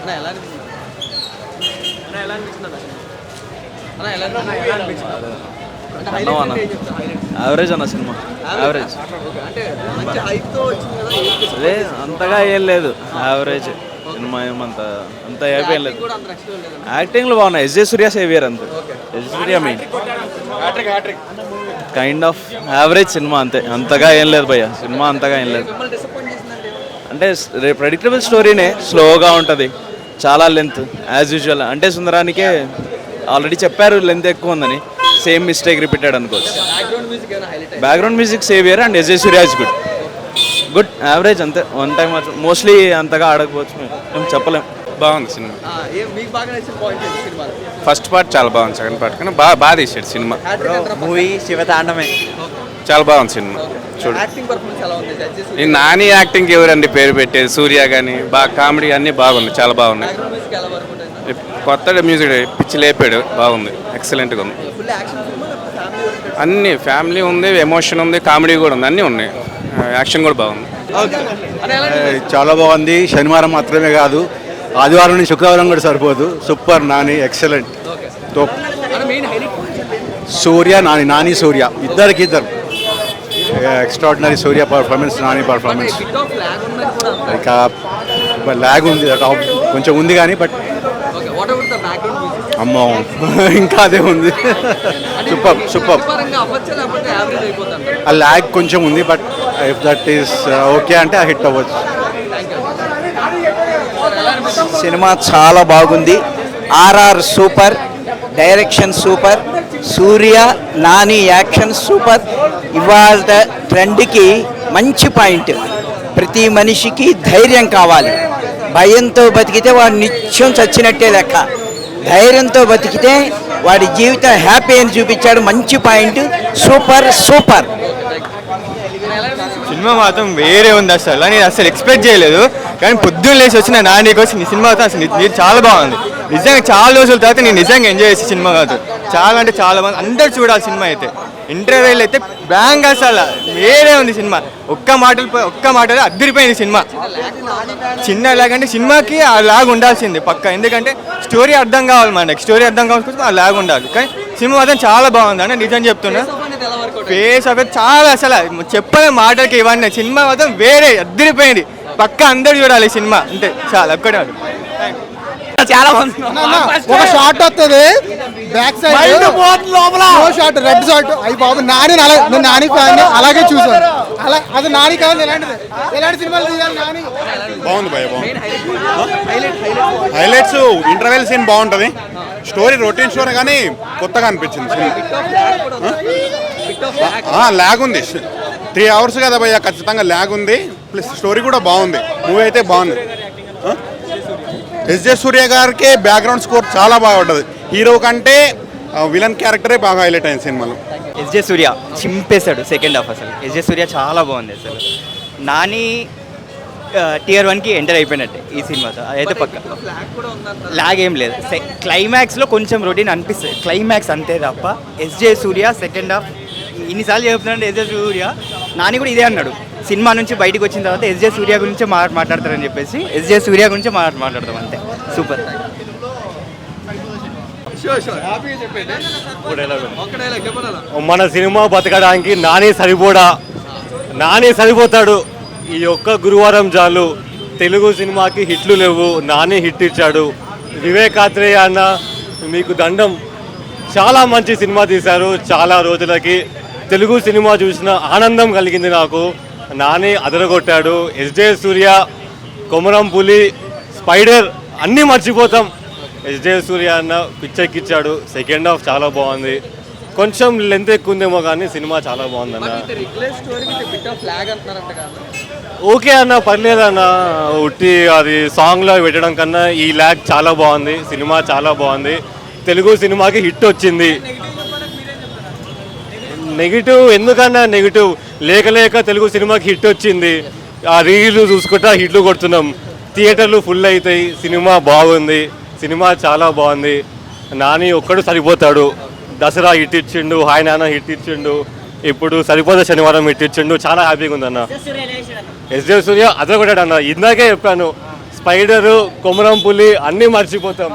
అన్న ఎలా అనిపించింది అన్న ఎలా అనిపించింది అన్న ఎలా అనిపించింది అంటే హైలైట్ ఏం చెప్తారు హైలైట్ యావరేజ్ అన్న సినిమా యావరేజ్ అంటే మంచి హైప్తో వచ్చింది కదా అదే అంతగా ఏం లేదు యావరేజ్ సినిమా ఏమంత అంత హ్యాపీ ఏం లేదు. కూడా అంత నెక్స్ట్ లేదు యాక్టింగ్లు బాగున్నాయి. ఎస్జే సూర్య సేవియర్ అంతే. SJ Surya main kind of average cinema అంతే. అంతగా ఏం లేదు భయ్య సినిమా అంతగా ఏం లేదు. మిమ్మల్ని డిసప్పాయింట్ చేసిందంటే అంటే ప్రెడిక్టబుల్ స్టోరీనే స్లోగా ఉంటుంది చాలా లెంత్ యాజ్ యూజువల్. అంటే సుందరానికే ఆల్రెడీ చెప్పారు లెంత్ ఎక్కువ ఉందని సేమ్ మిస్టేక్ రిపీటెడ్ అనుకోవచ్చు. బ్యాక్గ్రౌండ్ మ్యూజిక్ ఏమైనా highlight background music saviour and SJ Surya is good good average అంతే. వన్ టైం మోస్ట్లీ అంతగా ఆడకపోవచ్చు మేము చెప్పలేం. బాగుంది సినిమా. మీకు బాగా నచ్చిన పాయింట్ ఏంటి సినిమాలో? ఫస్ట్ పార్ట్ చాలా బాగుంది, సెకండ్ పార్ట్ కానీ బాగా తీసాడు సినిమా. మూవీ శివతాండమే చాలా బాగుంది సినిమా. చూడు యాక్టింగ్ పర్ఫార్మెన్స్ ఎలా ఉంది జడ్జెస్? ఈ నాని యాక్టింగ్ ఎవరండి పేరు పెట్టేది? సూర్య కానీ బాగా కామెడీ అన్నీ బాగుంది, చాలా బాగున్నాయి. బ్యాక్గ్రౌండ్ మ్యూజిక్ ఎలా వర్క్ ఉంటుంది? కొత్త మ్యూజిక్ పిచ్చి లేపాడు, బాగుంది, ఎక్సలెంట్గా ఉంది. Full action film family oriented? అన్ని ఫ్యామిలీ ఉంది, ఎమోషన్ ఉంది, కామెడీ కూడా ఉంది, అన్నీ ఉన్నాయి. యాక్షన్ కూడా బాగుంది. చాలా బాగుంది. శనివారం మాత్రమే కాదు, ఆదివారం నుంచి శుక్రవారం కూడా సరిపోదు. Super. Nani excellent. Main highlight Surya Nani, Nani Surya ఇద్దరు extraordinary. Surya performance, Nani performance. Bit of lag ఉన్నది కూడా ఇక ల్యాగ్ ఉంది, కొంచెం ఉంది కానీ but okay. What about the background music? అమ్మో ఇంకా అదే ఉంది. Super super. పరంగా అవ్వచ్చు లేకపోతే యావరేజ్ అయిపోతుంది? ఆ ల్యాగ్ కొంచెం ఉంది but if that is okay అంటే ఆ హిట్ అవ్వచ్చు. సినిమా చాలా బాగుంది. RR super, direction super, Surya Nani action super. ఇవాళ ట్రెండ్కి మంచి పాయింట్. ప్రతి మనిషికి ధైర్యం కావాలి. భయంతో బతికితే వాడు నిత్యం చచ్చినట్టే లెక్క. ధైర్యంతో బతికితే వాడి జీవితం హ్యాపీ అని చూపించాడు. మంచి పాయింట్. Super super. సినిమా మాత్రం వేరే ఉంది అసలు. నేను అసలు ఎక్స్పెక్ట్ చేయలేదు, కానీ పొద్దున్న లేచి వచ్చిన నానికి వచ్చి సినిమా మాత్రం అసలు మీరు చాలా బాగుంది. నిజంగా చాలా రోజుల తర్వాత నేను నిజంగా ఎంజాయ్ చేసే సినిమా కాదు. చాలా అంటే చాలా బాగుంది. అందరు చూడాలి సినిమా అయితే. ఇంటర్వ్యూలు అయితే బ్యాంగ్ అసలు వేరే ఉంది సినిమా. ఒక్క మాటలో అద్దరిపోయింది సినిమా. చిన్న లాగ్ అంటే సినిమాకి ఆ లాగ్ ఉండాల్సింది పక్క. ఎందుకంటే స్టోరీ అర్థం కావాలి, మనకి స్టోరీ అర్థం కావాల్సి ఆ లాగ్ ఉండాలి. కానీ సినిమా మాత్రం చాలా బాగుంది అని నిజం చెప్తున్నా. ఫేస్ ఆఫ్ చాలా అసలు చెప్పలే మాటలకి ఇవన్నీ. సినిమా మాత్రం వేరే అద్దరిపోయింది. పక్క అందరు చూడాలి సినిమా అంతే. చాలా ఒక్కటే చాలా బాగుంది. ఒక షాట్ వస్తుంది back side shot, red shot. అయ్యి బాబు నాని నేను నాని ఫ్యాన్ అలాగే చూసాను. అలా అది నాని కావాలి. ఎలాంటి సినిమాలు తీయాలి నాని? బాగుంది భయ, బాగుంది. హైలైట్స్ ఇంటర్వెల్ సీన్ బాగుంటుంది. స్టోరీ రొటీన్ స్టోరీ కానీ కొత్తగా అనిపించింది. ల్యాగ్ ఉంది. 3 hours కదా భయ్య, ఖచ్చితంగా ల్యాగ్ ఉంది. ప్లస్ స్టోరీ కూడా బాగుంది. మూవీ అయితే బాగుంది. ఎస్జే సూర్య గారికి బ్యాక్గ్రౌండ్ స్కోర్ చాలా బాగా ఉంటుంది. హీరో కంటే విలన్ క్యారెక్టరే బాగా హైలైట్ అయింది సినిమాలో. ఎస్జే సూర్య చింపేశాడు సెకండ్ హాఫ్. అసలు ఎస్జే సూర్య చాలా బాగుంది. అసలు నాని Tier 1కి ఎంటర్ అయిపోయినట్టే ఈ సినిమాతో. అయితే పక్క లాగ్ ఏం లేదు. క్లైమాక్స్లో కొంచెం రొటీన్ అనిపిస్తుంది, క్లైమాక్స్ అంతే తప్ప. ఎస్జే సూర్య సెకండ్ హాఫ్ ఇన్నిసార్లు చెప్తున్నాడు. ఎస్జే సూర్య నాని కూడా ఇదే అన్నాడు. సినిమా నుంచి బయటకు వచ్చిన తర్వాత ఎస్జే సూర్య గురించి మాట్లాడతారని చెప్పేసి ఎస్జే సూర్య గురించి మాట్లాడతాం అంతే. సూపర్. మన సినిమా బతకడానికి నాని సరిపోతాడు. ఈ ఒక్క గురువారం చాలు. తెలుగు సినిమాకి హిట్లు లేవు, నాని హిట్ ఇచ్చాడు. వివేకాత్రేయ అన్న మీకు దండం. చాలా మంచి సినిమా తీశారు. చాలా రోజులకి తెలుగు సినిమా చూసిన ఆనందం కలిగింది నాకు. నాని అదరగొట్టాడు. ఎస్జే సూర్య, కొమరం పులి, స్పైడర్ అన్నీ మర్చిపోతాం. ఎస్జే సూర్య అన్న పిచ్చెక్కిచ్చాడు. సెకండ్ హాఫ్ చాలా బాగుంది. కొంచెం లెంత్ ఎక్కువ ఉందేమో కానీ సినిమా చాలా బాగుంది అన్న. ఓకే అన్న, పర్లేదన్న. ఉట్టి అది సాంగ్లో పెట్టడం కన్నా ఈ ల్యాగ్ చాలా బాగుంది. సినిమా చాలా బాగుంది. తెలుగు సినిమాకి హిట్ వచ్చింది. నెగిటివ్ ఎందుకన్నా? నెగిటివ్ లేక తెలుగు సినిమాకి హిట్ వచ్చింది. ఆ రీల్లు చూసుకుంటా హిట్లు కొడుతున్నాం. థియేటర్లు ఫుల్ అవుతాయి. సినిమా బాగుంది. సినిమా చాలా బాగుంది. నాని ఒక్కడు సరిపోతాడు. దసరా హిట్ ఇచ్చిండు, హాయ్ నాన్న హిట్ ఇచ్చిండు, ఇప్పుడు సరిపోతే శనివారం హిట్ ఇచ్చిండు. చాలా హ్యాపీగా ఉందన్న. ఎస్జే సూర్య అదొకటాడు అన్న. ఇందాకే చెప్పాను, స్పైడరు కొమరం పులి అన్నీ మర్చిపోతాం.